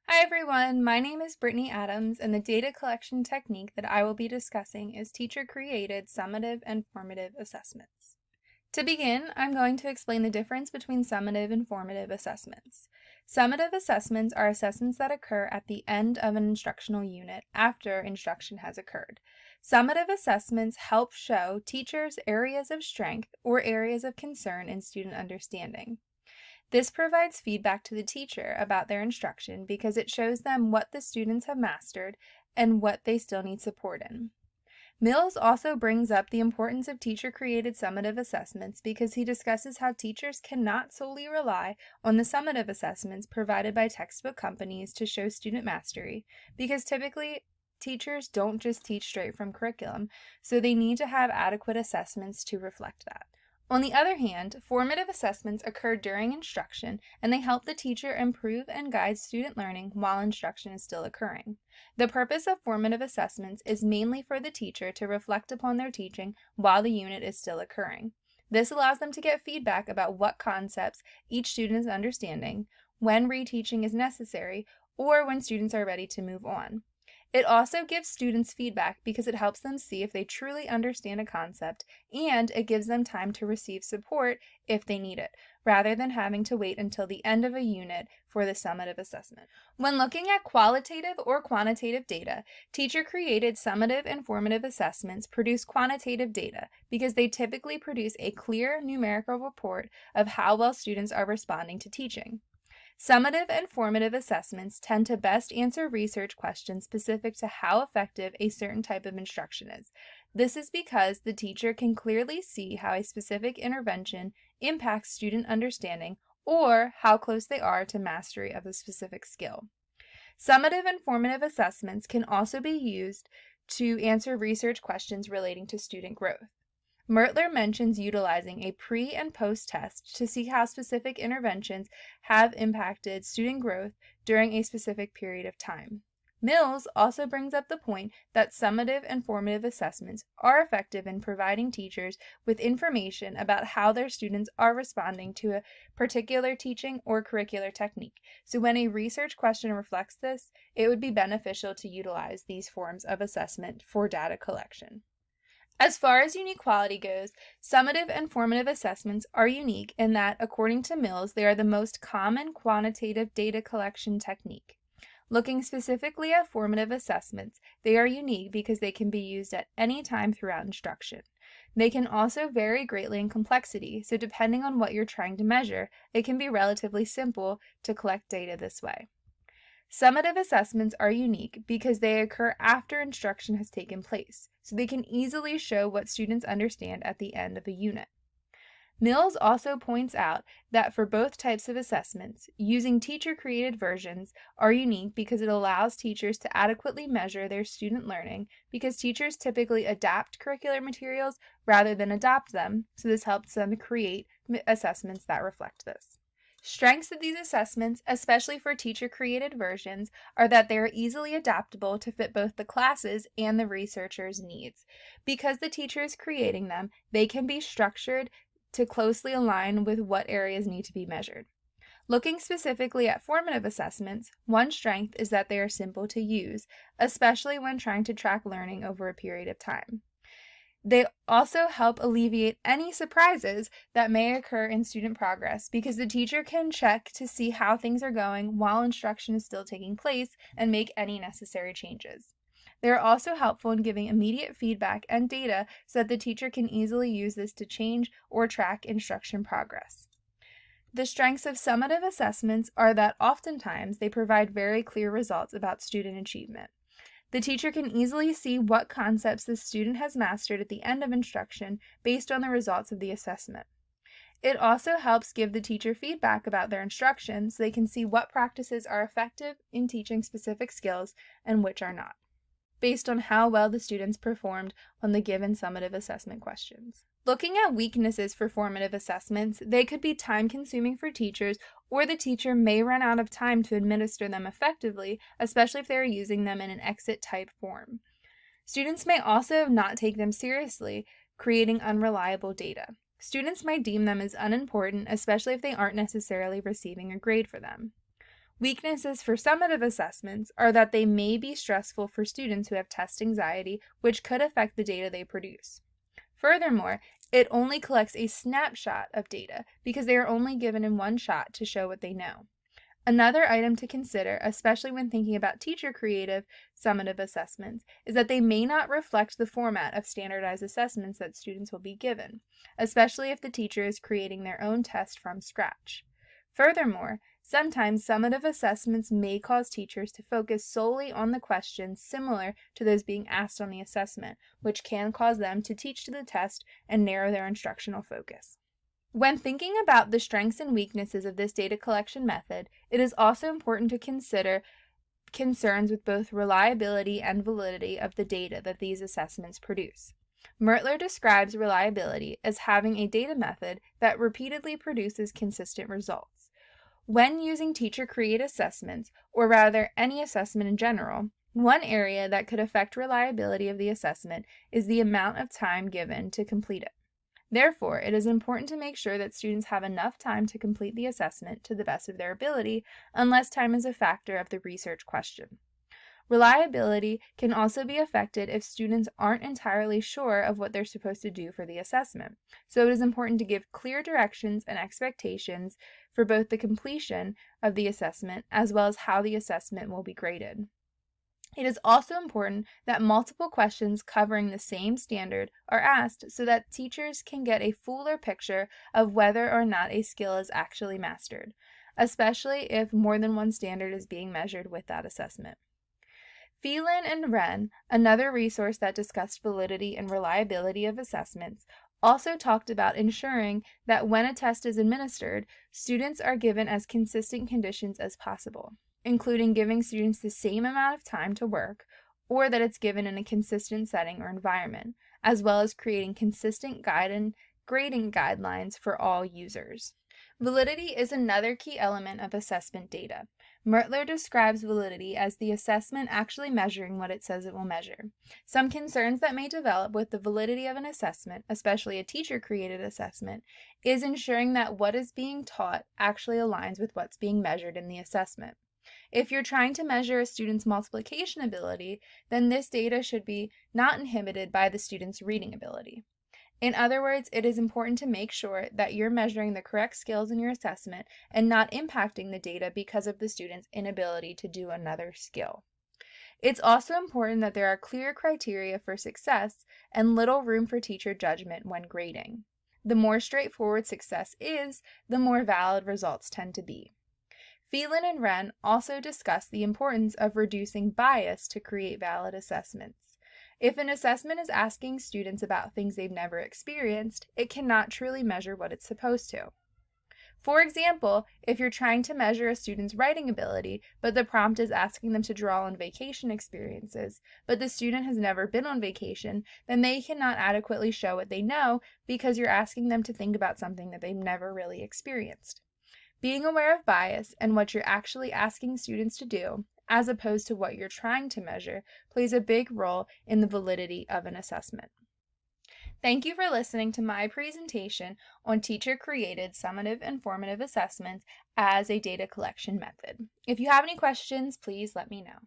Hi everyone, my name is Brittany Adams, and the data collection technique that I will be discussing is teacher-created summative and formative assessments. To begin, I'm going to explain the difference between summative and formative assessments. Summative assessments are assessments that occur at the end of an instructional unit after instruction has occurred. Summative assessments help show teachers areas of strength or areas of concern in student understanding. This provides feedback to the teacher about their instruction because it shows them what the students have mastered and what they still need support in. Mills also brings up the importance of teacher-created summative assessments because he discusses how teachers cannot solely rely on the summative assessments provided by textbook companies to show student mastery, because typically teachers don't just teach straight from curriculum, so they need to have adequate assessments to reflect that. On the other hand, formative assessments occur during instruction, and they help the teacher improve and guide student learning while instruction is still occurring. The purpose of formative assessments is mainly for the teacher to reflect upon their teaching while the unit is still occurring. This allows them to get feedback about what concepts each student is understanding, when reteaching is necessary, or when students are ready to move on. It also gives students feedback because it helps them see if they truly understand a concept, and it gives them time to receive support if they need it, rather than having to wait until the end of a unit for the summative assessment. When looking at qualitative or quantitative data, teacher-created summative and formative assessments produce quantitative data because they typically produce a clear numerical report of how well students are responding to teaching. Summative and formative assessments tend to best answer research questions specific to how effective a certain type of instruction is. This is because the teacher can clearly see how a specific intervention impacts student understanding or how close they are to mastery of a specific skill. Summative and formative assessments can also be used to answer research questions relating to student growth. Mertler mentions utilizing a pre- and post-test to see how specific interventions have impacted student growth during a specific period of time. Mills also brings up the point that summative and formative assessments are effective in providing teachers with information about how their students are responding to a particular teaching or curricular technique. So when a research question reflects this, it would be beneficial to utilize these forms of assessment for data collection. As far as unique quality goes, summative and formative assessments are unique in that, according to Mills, they are the most common quantitative data collection technique. Looking specifically at formative assessments, they are unique because they can be used at any time throughout instruction. They can also vary greatly in complexity, so depending on what you're trying to measure, it can be relatively simple to collect data this way. Summative assessments are unique because they occur after instruction has taken place, so they can easily show what students understand at the end of a unit. Mills also points out that for both types of assessments, using teacher-created versions are unique because it allows teachers to adequately measure their student learning, because teachers typically adapt curricular materials rather than adopt them, so this helps them create assessments that reflect this. Strengths of these assessments, especially for teacher-created versions, are that they are easily adaptable to fit both the classes and the researcher's needs. Because the teacher is creating them, they can be structured to closely align with what areas need to be measured. Looking specifically at formative assessments, one strength is that they are simple to use, especially when trying to track learning over a period of time. They also help alleviate any surprises that may occur in student progress because the teacher can check to see how things are going while instruction is still taking place and make any necessary changes. They are also helpful in giving immediate feedback and data so that the teacher can easily use this to change or track instruction progress. The strengths of summative assessments are that oftentimes they provide very clear results about student achievement. The teacher can easily see what concepts the student has mastered at the end of instruction based on the results of the assessment. It also helps give the teacher feedback about their instruction so they can see what practices are effective in teaching specific skills and which are not, based on how well the students performed on the given summative assessment questions. Looking at weaknesses for formative assessments, they could be time-consuming for teachers, or the teacher may run out of time to administer them effectively, especially if they are using them in an exit-type form. Students may also not take them seriously, creating unreliable data. Students might deem them as unimportant, especially if they aren't necessarily receiving a grade for them. Weaknesses for summative assessments are that they may be stressful for students who have test anxiety, which could affect the data they produce. Furthermore, it only collects a snapshot of data because they are only given in one shot to show what they know. Another item to consider, especially when thinking about teacher-created summative assessments, is that they may not reflect the format of standardized assessments that students will be given, especially if the teacher is creating their own test from scratch. Furthermore, sometimes summative assessments may cause teachers to focus solely on the questions similar to those being asked on the assessment, which can cause them to teach to the test and narrow their instructional focus. When thinking about the strengths and weaknesses of this data collection method, it is also important to consider concerns with both reliability and validity of the data that these assessments produce. Mertler describes reliability as having a data method that repeatedly produces consistent results. When using teacher-created assessments, or rather any assessment in general, one area that could affect reliability of the assessment is the amount of time given to complete it. Therefore, it is important to make sure that students have enough time to complete the assessment to the best of their ability, unless time is a factor of the research question. Reliability can also be affected if students aren't entirely sure of what they're supposed to do for the assessment, so it is important to give clear directions and expectations for both the completion of the assessment as well as how the assessment will be graded. It is also important that multiple questions covering the same standard are asked so that teachers can get a fuller picture of whether or not a skill is actually mastered, especially if more than one standard is being measured with that assessment. Phelan and Wren, another resource that discussed validity and reliability of assessments, also talked about ensuring that when a test is administered, students are given as consistent conditions as possible, including giving students the same amount of time to work, or that it's given in a consistent setting or environment, as well as creating consistent grading guidelines for all users. Validity is another key element of assessment data. Mertler describes validity as the assessment actually measuring what it says it will measure. Some concerns that may develop with the validity of an assessment, especially a teacher-created assessment, is ensuring that what is being taught actually aligns with what's being measured in the assessment. If you're trying to measure a student's multiplication ability, then this data should be not inhibited by the student's reading ability. In other words, it is important to make sure that you're measuring the correct skills in your assessment and not impacting the data because of the student's inability to do another skill. It's also important that there are clear criteria for success and little room for teacher judgment when grading. The more straightforward success is, the more valid results tend to be. Phelan and Wren also discuss the importance of reducing bias to create valid assessments. If an assessment is asking students about things they've never experienced, it cannot truly measure what it's supposed to. For example, if you're trying to measure a student's writing ability, but the prompt is asking them to draw on vacation experiences, but the student has never been on vacation, then they cannot adequately show what they know because you're asking them to think about something that they've never really experienced. Being aware of bias and what you're actually asking students to do, as opposed to what you're trying to measure, plays a big role in the validity of an assessment. Thank you for listening to my presentation on teacher-created summative and formative assessments as a data collection method. If you have any questions, please let me know.